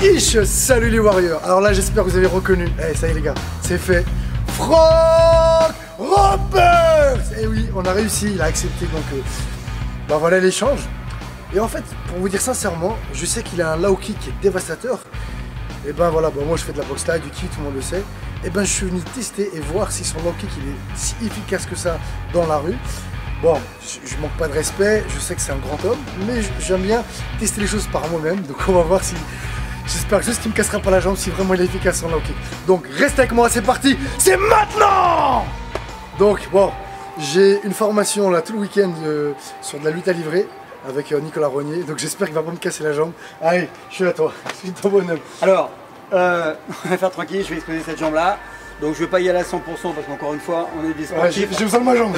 Ish, salut les Warriors. Alors là, j'espère que vous avez reconnu. Eh, ça y est les gars, c'est fait. Frank Roberts. Eh oui, on a réussi, il a accepté donc bah voilà l'échange. Et en fait, pour vous dire sincèrement, je sais qu'il a un low kick qui est dévastateur. Et ben voilà, bon, moi je fais de la boxe taille, du kick, tout le monde le sait. Et ben je suis venu tester et voir si son low kick il est si efficace que ça dans la rue. Bon, je manque pas de respect, je sais que c'est un grand homme, mais j'aime bien tester les choses par moi-même. Donc on va voir si... J'espère juste qu'il me cassera pas la jambe si vraiment il est efficace son low kick. Donc reste avec moi, c'est parti, c'est maintenant. Donc bon, j'ai une formation là tout le week-end sur de la lutte à livrer avec Nicolas Rognier. Donc j'espère qu'il va pas me casser la jambe. Allez, je suis à toi, je suis ton bonhomme. Alors, on va faire tranquille, je vais exploser cette jambe là. Donc je ne vais pas y aller à 100% parce qu'encore une fois, on est des sportifs. J'ai besoin de ma jambe.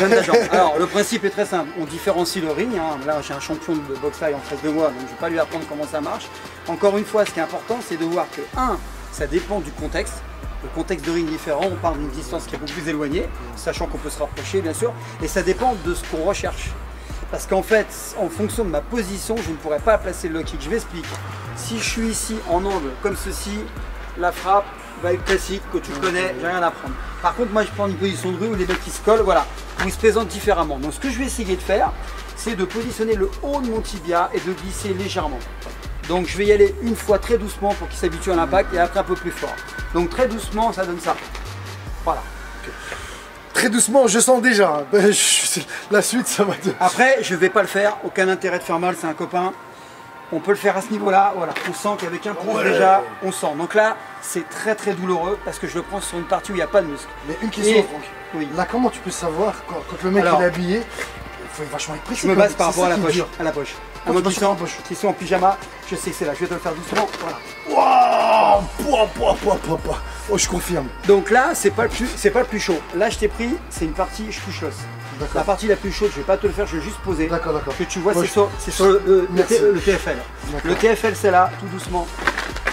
Alors le principe est très simple, on différencie le ring. Hein. Là j'ai un champion de boxe taille en face de moi, donc je ne vais pas lui apprendre comment ça marche. Encore une fois, ce qui est important, c'est de voir que, ça dépend du contexte. Le contexte de ring est différent, on parle d'une distance qui est beaucoup plus éloignée, sachant qu'on peut se rapprocher bien sûr, et ça dépend de ce qu'on recherche. Parce qu'en fait, en fonction de ma position, je ne pourrais pas placer le low kick. Je m'explique. Si je suis ici en angle comme ceci, la frappe va être classique, que tu connais, j'ai rien à prendre. Par contre, moi je prends une position de rue où les mecs qui se collent, voilà, où ils se présentent différemment. Donc ce que je vais essayer de faire, c'est de positionner le haut de mon tibia et de glisser légèrement. Donc je vais y aller une fois très doucement pour qu'il s'habitue à l'impact et après un peu plus fort. Donc très doucement, ça donne ça. Voilà. Très doucement, je sens déjà. La suite, ça va te... Après, je vais pas le faire, aucun intérêt de faire mal, c'est un copain. On peut le faire à ce niveau-là, voilà. On sent qu'avec un pouce déjà, on sent. Donc là, c'est très très douloureux parce que je le prends sur une partie où il n'y a pas de muscle. Mais une question, Franck. Oui. Là, comment tu peux savoir quand le mec il est habillé, il faut vachement être précis. Je me base par rapport à la poche. À la poche. À mon qui sont en pyjama, je sais que c'est là. Je vais te le faire doucement. Voilà. Waouh. Oh, je confirme. Donc là, c'est pas le plus chaud. Là, je t'ai pris, c'est une partie, je touche l'os. La partie la plus chaude, je vais pas te le faire, je vais juste poser. D'accord. Que tu vois, c'est sur le TFL. Le TFL, c'est là, tout doucement.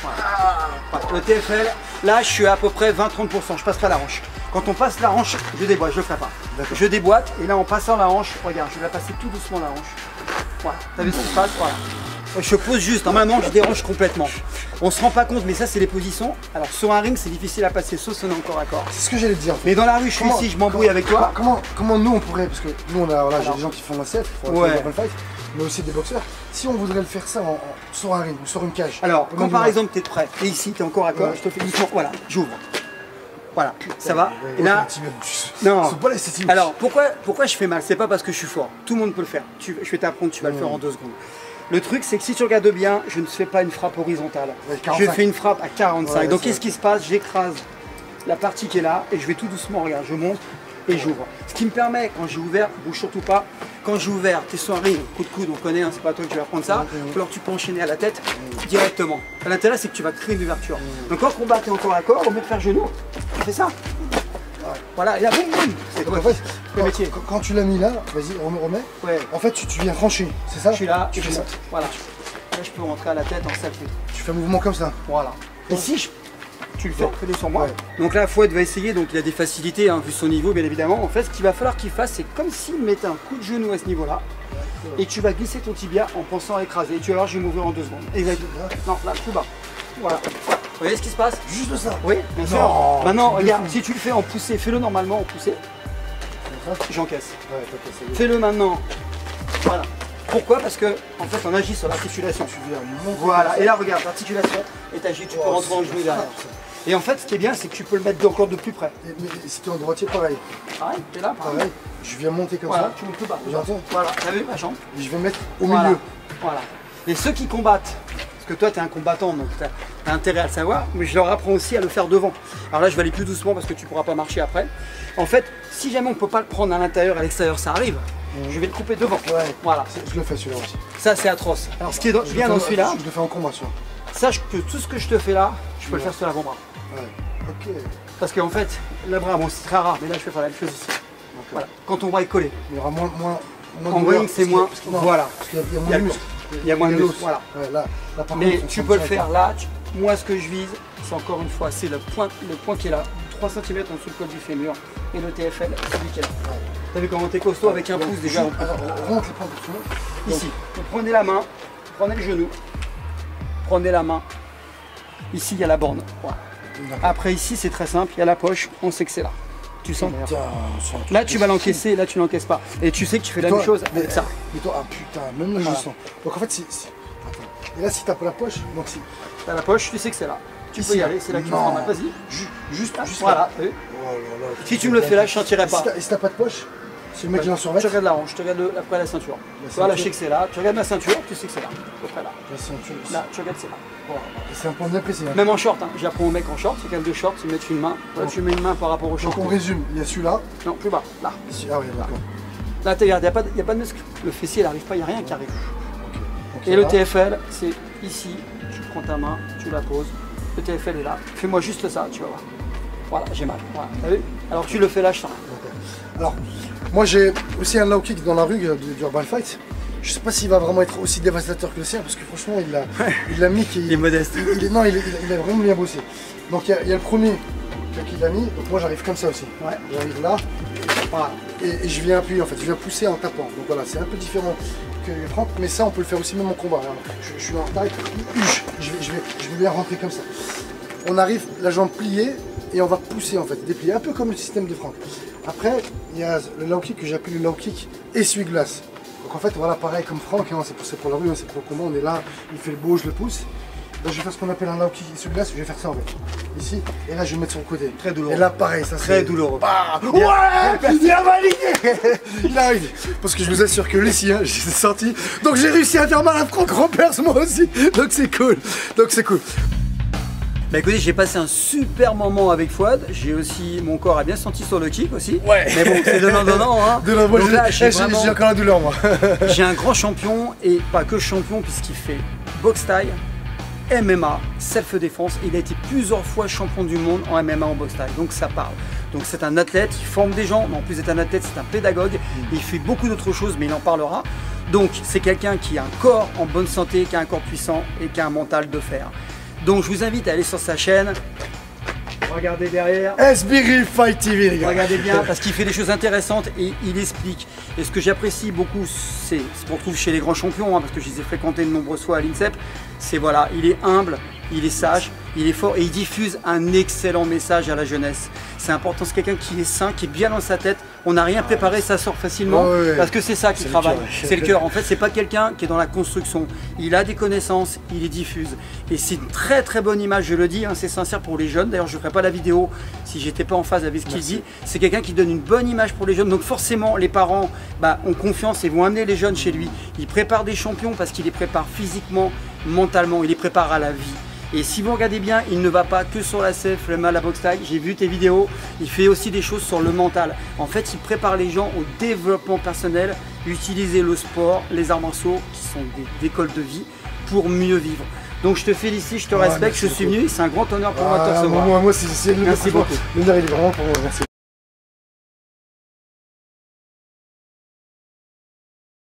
Voilà. Le TFL, là, je suis à peu près 20-30%. Je passe pas la hanche. Quand on passe la hanche, je déboîte, je le ferai pas. Je déboîte et là, en passant la hanche, regarde, je vais la passer tout doucement la hanche. Voilà. T'as vu ce qui se passe? Voilà. Je pose juste, normalement je dérange complètement. On se rend pas compte, mais ça c'est les positions. Alors sur un ring c'est difficile à passer, sauf si on est encore à corps. C'est ce que j'allais te dire. Mais dans la rue je suis ici, je m'embrouille avec toi. Comment nous on pourrait, parce que nous on a, voilà, j'ai des gens qui font la self, mais aussi des boxeurs. Si on voudrait le faire ça sur un ring ou sur une cage. Alors quand par exemple tu es prêt, et ici tu es encore à corps, je te fais doucement, voilà, j'ouvre. Voilà, ça va. Et là, non. Alors pourquoi je fais mal? C'est pas parce que je suis fort. Tout le monde peut le faire. Je vais t'apprendre, tu vas le faire en 2 secondes. Le truc, c'est que si tu regardes bien, je ne fais pas une frappe horizontale. Je fais une frappe à 45. Ouais, donc qu'est-ce qui se passe? J'écrase la partie qui est là et je vais tout doucement, regarde, je monte et j'ouvre. Ce qui me permet, quand j'ai ouvert, bouge surtout pas, quand j'ai ouvert, t'es sur un ring, coup de coude, on connaît, hein, c'est pas toi que tu vas prendre ça, alors tu peux enchaîner à la tête directement. L'intérêt, c'est que tu vas créer une ouverture. Donc en combat, t'es encore à corps, au lieu de faire genou, tu fais ça. Voilà, et là, boum, boum. C'est en fait, le métier. Quand tu l'as mis là, vas-y, on remet. Ouais. En fait, tu viens trancher, c'est ça? Je suis là, tu fais ça. Voilà. Là, je peux rentrer à la tête en sacré. Tu fais un mouvement comme ça. Voilà. Et si tu le fais, fais-le sur moi. Ouais. Donc là, Fouad va essayer, donc il a des facilités, hein, vu son niveau, bien évidemment. En fait, ce qu'il va falloir qu'il fasse, c'est comme s'il mettait un coup de genou à ce niveau-là. Et tu vas glisser ton tibia en pensant à écraser. Et tu vas voir, je vais m'ouvrir en 2 secondes. Exactement. Non, là, tout bas. Voilà. Vous voyez ce qui se passe? Juste ça? Oui, bien sûr. Maintenant, regarde, si tu le fais en poussée, fais-le normalement en poussée. J'encaisse. Fais-le maintenant. Voilà. Pourquoi? Parce que en fait on agit sur l'articulation. Voilà. Et là regarde, l'articulation est agie, tu peux rentrer en genou derrière. Et en fait ce qui est bien c'est que tu peux le mettre encore de plus près. Mais si tu es en droitier, pareil. Pareil, t'es là, pareil. Je viens monter comme voilà, ça. Tu montes tout bas. Voilà, t'as vu ma jambe? Et je vais mettre au milieu. Voilà. Et ceux qui combattent, parce que toi tu es un combattant donc tu as intérêt à le savoir, mais je leur apprends aussi à le faire devant. Alors là je vais aller plus doucement parce que tu ne pourras pas marcher après. En fait, si jamais on ne peut pas le prendre à l'intérieur, à l'extérieur ça arrive, je vais le couper devant. Ouais. Voilà. Je le fais celui-là aussi. Ça c'est atroce. Alors ce qui est bien dans celui-là, je le fais en combat sûr. Sache que tout ce que je te fais là, je peux le faire sur l'avant-bras. Ouais. Ok. Parce qu'en fait, le bras, bon c'est très rare, mais là je fais pas la même chose ici. Voilà. Quand ton bras est collé. Il y aura moins en ring c'est moins. Voilà. Parce qu'il y a moins de muscles. Il y a moins de muscles. Voilà. Ouais, là, mais tu peux le faire là. Moi ce que je vise, c'est encore une fois, c'est le point qui est là, 3 cm en dessous le col du fémur. Et le TFL, celui qui est là. Ouais. T'as vu comment t'es costaud avec un pouce déjà? On rentre les points pour tout le monde. Ici. Vous prenez la main, prenez le genou, prenez la main, Ici, il y a la borne. Voilà. Après, ici, c'est très simple. Il y a la poche. On sait que c'est là. Tu sens d'ailleurs. Là, tu vas l'encaisser. Là, tu l'encaisses pas. Et tu sais que tu fais la même chose avec ça. Mais toi, ah putain, même là, je sens. Donc en fait, Attends. Et là, si t'as pas la poche, donc si. T'as la poche, tu sais que c'est là. Tu peux y aller. C'est là que tu feras mal. Vas-y. Juste voilà. Oh là là, si tu me le fais là, je sentirai pas. Et si t'as pas de poche, si le mec vient sur Tu regardes la hanche, tu regardes après la ceinture. Tu vois, là, je sais que c'est là. Tu regardes ma ceinture, tu sais que c'est là. À peu près là. La ceinture. Là, tu regardes, c'est là. C'est un point bien précis. Même en short, hein. J'apprends au mec en short, c'est quand même 2 shorts, ils mettent une main. Là, tu mets une main par rapport au short. Donc on résume, il y a celui-là. Non, plus bas, là. Ici. Ah oui, d'accord. Là, regarde, il n'y a pas de muscle. Le fessier, il n'arrive pas, il n'y a rien qui arrive. Et le TFL, c'est ici. Tu prends ta main, tu la poses. Le TFL est là. Fais-moi juste ça, tu vas voir. Voilà, j'ai mal. Voilà. T'as vu? Alors tu le fais là, je sens. Alors, moi j'ai aussi un low kick dans la rue du Urban Fight. Je sais pas s'il va vraiment être aussi dévastateur que le sien parce que franchement il l'a mis il est modeste. Il a vraiment bien bossé. Donc il y a le premier qu'il a mis, donc moi j'arrive comme ça aussi. Ouais. J'arrive là, voilà. Et je viens appuyer en fait, je viens pousser en tapant. Donc voilà, c'est un peu différent que les frappes, mais ça on peut le faire aussi même en combat. Je suis en taille, je vais bien rentrer comme ça. On arrive, la jambe pliée et on va pousser en fait, déplier, un peu comme le système de frappe. Après, il y a le low kick que j'appelle le low kick essuie-glace. Donc en fait, voilà, pareil comme Franck, hein, c'est pour la rue, hein, c'est pour le combat, on est là, il fait le beau, je le pousse. Là, je vais faire ce qu'on appelle un low kick essuie-glace, je vais faire ça en fait. Ici, et là, je vais mettre sur le côté. Très douloureux. Et là, pareil, ça très douloureux. Bah, ouais, il a validé. Il a validé. Parce que je vous assure que lui, si, hein, j'ai sorti. Donc j'ai réussi à faire mal à Franck Rompers, moi aussi. Donc c'est cool. Bah écoutez, j'ai passé un super moment avec Fouad. J'ai aussi, mon corps a bien senti sur le kick aussi. Ouais. Mais bon, c'est donnant, hein. Moi, j'ai vraiment... encore la douleur, moi. J'ai un grand champion, et pas que champion, puisqu'il fait boxe taille, MMA, self-défense. Il a été plusieurs fois champion du monde en MMA, en boxe taille. Donc ça parle. Donc c'est un athlète, il forme des gens, mais en plus d'être un athlète, c'est un pédagogue. Il fait beaucoup d'autres choses, mais il en parlera. Donc c'est quelqu'un qui a un corps en bonne santé, qui a un corps puissant et qui a un mental de fer. Donc je vous invite à aller sur sa chaîne, regardez derrière. SBRI Fight TV, les gars. Regardez bien parce qu'il fait des choses intéressantes et il explique. Et ce que j'apprécie beaucoup, c'est ce qu'on trouve chez les grands champions, hein, parce que je les ai fréquentés de nombreuses fois à l'INSEP, c'est voilà, il est humble, il est sage, il est fort et il diffuse un excellent message à la jeunesse. C'est important, c'est quelqu'un qui est sain, qui est bien dans sa tête. On n'a rien préparé, ça sort facilement parce que c'est ça qui travaille. C'est le cœur. En fait, c'est pas quelqu'un qui est dans la construction. Il a des connaissances, il les diffuse. Et c'est une très très bonne image, je le dis, hein, c'est sincère pour les jeunes. D'ailleurs, je ne ferai pas la vidéo si j'étais pas en phase avec ce qu'il dit. C'est quelqu'un qui donne une bonne image pour les jeunes. Donc forcément, les parents ont confiance et vont amener les jeunes chez lui. Il prépare des champions parce qu'il les prépare physiquement, mentalement, il les prépare à la vie. Et si vous regardez bien, il ne va pas que sur la CF, le mal à boxe taille. J'ai vu tes vidéos, il fait aussi des choses sur le mental. En fait, il prépare les gens au développement personnel, utiliser le sport, les arts martiaux, qui sont des écoles de vie, pour mieux vivre. Donc je te félicite, je te respecte, je suis venu, c'est un grand honneur pour moi de te recevoir. Moi, c'est merci beaucoup. L'honneur, il est vraiment pour moi, merci.